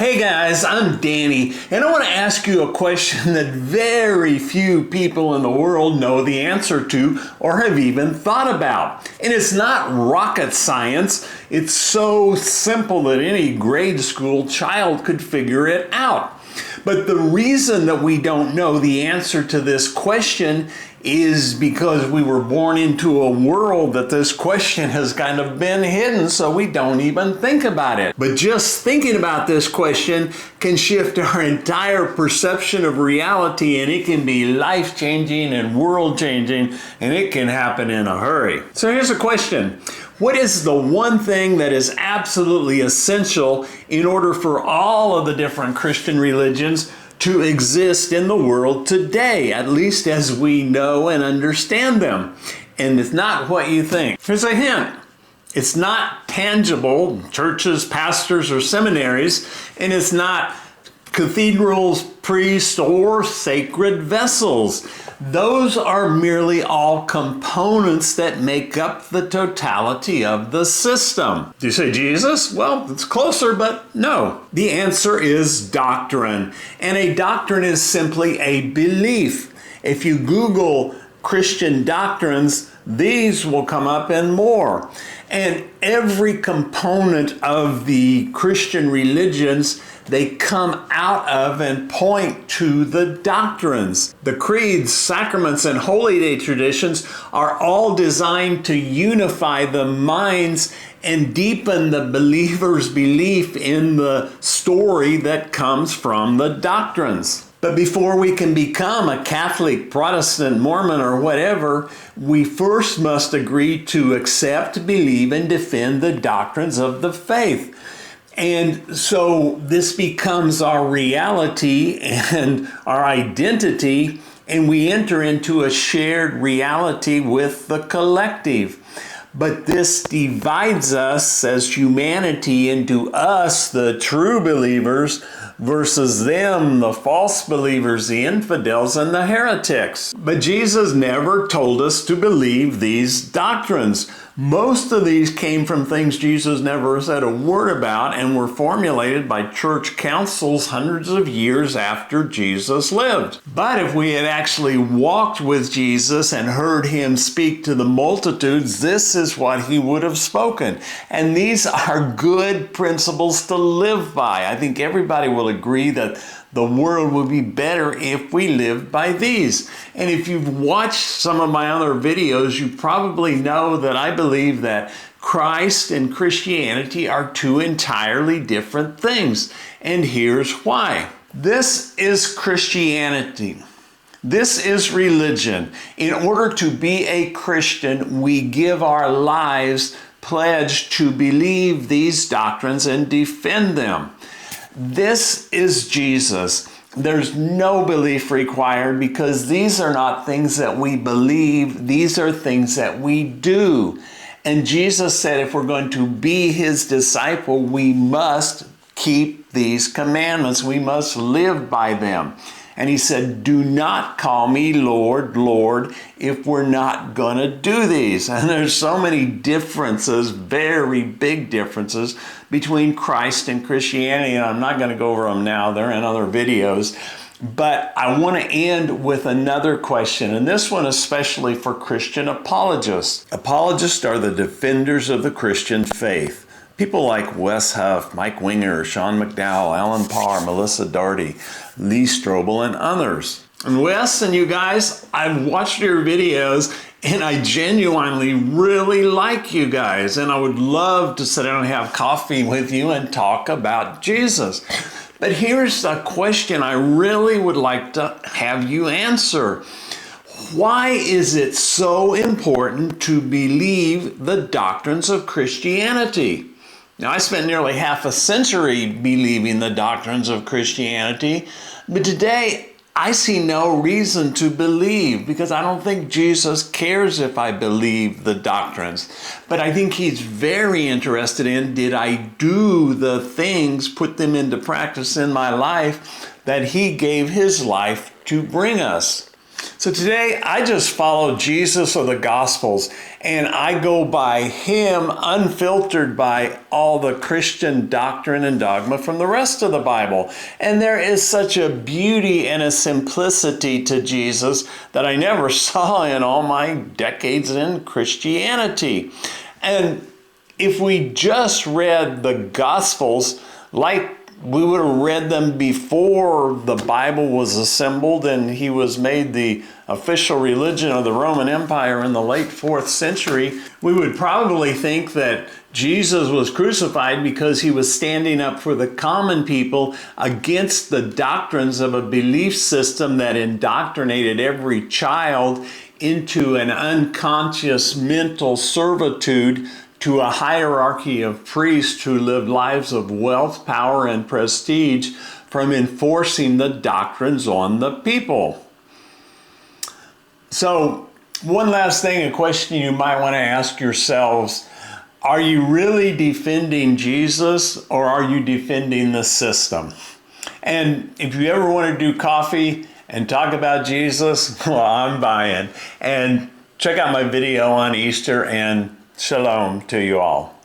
Hey guys, I'm Danny, and I want to ask you a question that very few people in the world know the answer to or have even thought about. And it's not rocket science. It's so simple that any grade school child could figure it out. But the reason that we don't know the answer to this question is because we were born into a world that this question has kind of been hidden, so we don't even think about it. But just thinking about this question can shift our entire perception of reality, and it can be life-changing and world-changing, and it can happen in a hurry. So here's a question. What is the one thing that is absolutely essential in order for all of the different Christian religions to exist in the world today, at least as we know and understand them? And it's not what you think. Here's a hint. It's not tangible, churches, pastors, or seminaries, and it's not cathedrals, priests, or sacred vessels. Those are merely all components that make up the totality of the system. Do you say Jesus? Well, it's closer, but no. The answer is doctrine. And a doctrine is simply a belief. If you Google Christian doctrines, these will come up and more. And every component of the Christian religions, they come out of and point to the doctrines. The creeds, sacraments, and holy day traditions are all designed to unify the minds and deepen the believer's belief in the story that comes from the doctrines. But before we can become a Catholic, Protestant, Mormon, or whatever, we first must agree to accept, believe, and defend the doctrines of the faith. And so this becomes our reality and our identity, and we enter into a shared reality with the collective. But this divides us as humanity into us, the true believers, versus them, the false believers, the infidels, and the heretics. But Jesus never told us to believe these doctrines. Most of these came from things Jesus never said a word about and were formulated by church councils hundreds of years after Jesus lived. But if we had actually walked with Jesus and heard him speak to the multitudes, this is what he would have spoken. And these are good principles to live by. I think everybody will agree that the world would be better if we lived by these. And if you've watched some of my other videos, you probably know that I believe that Christ and Christianity are two entirely different things. And here's why. This is Christianity. This is religion. In order to be a Christian, we give our lives pledged to believe these doctrines and defend them. This is Jesus. There's no belief required because these are not things that we believe. These are things that we do. And Jesus said if we're going to be his disciple, we must keep these commandments. We must live by them. And he said, do not call me Lord, Lord, if we're not going to do these. And there's so many differences, very big differences between Christ and Christianity. And I'm not going to go over them now. They're in other videos. But I want to end with another question, and this one especially for Christian apologists. Apologists are the defenders of the Christian faith. People like Wes Huff, Mike Winger, Sean McDowell, Alan Parr, Melissa Daugherty, Lee Strobel, and others. And Wes and you guys, I've watched your videos and I genuinely really like you guys. And I would love to sit down and have coffee with you and talk about Jesus. But here's a question I really would like to have you answer. Why is it so important to believe the doctrines of Christianity? Now, I spent nearly half a century believing the doctrines of Christianity, but today I see no reason to believe because I don't think Jesus cares if I believe the doctrines. But I think he's very interested in, did I do the things, put them into practice in my life that he gave his life to bring us? So today I just follow Jesus or the Gospels, and I go by him unfiltered by all the Christian doctrine and dogma from the rest of the Bible. And there is such a beauty and a simplicity to Jesus that I never saw in all my decades in Christianity. And if we just read the Gospels like we would have read them before the Bible was assembled and he was made the official religion of the Roman Empire in the late 4th century, we would probably think that Jesus was crucified because he was standing up for the common people against the doctrines of a belief system that indoctrinated every child into an unconscious mental servitude to a hierarchy of priests who lived lives of wealth, power, and prestige from enforcing the doctrines on the people. So, one last thing, a question you might want to ask yourselves: are you really defending Jesus or are you defending the system? And if you ever want to do coffee and talk about Jesus, well, I'm buying. And check out my video on Easter, and shalom to you all.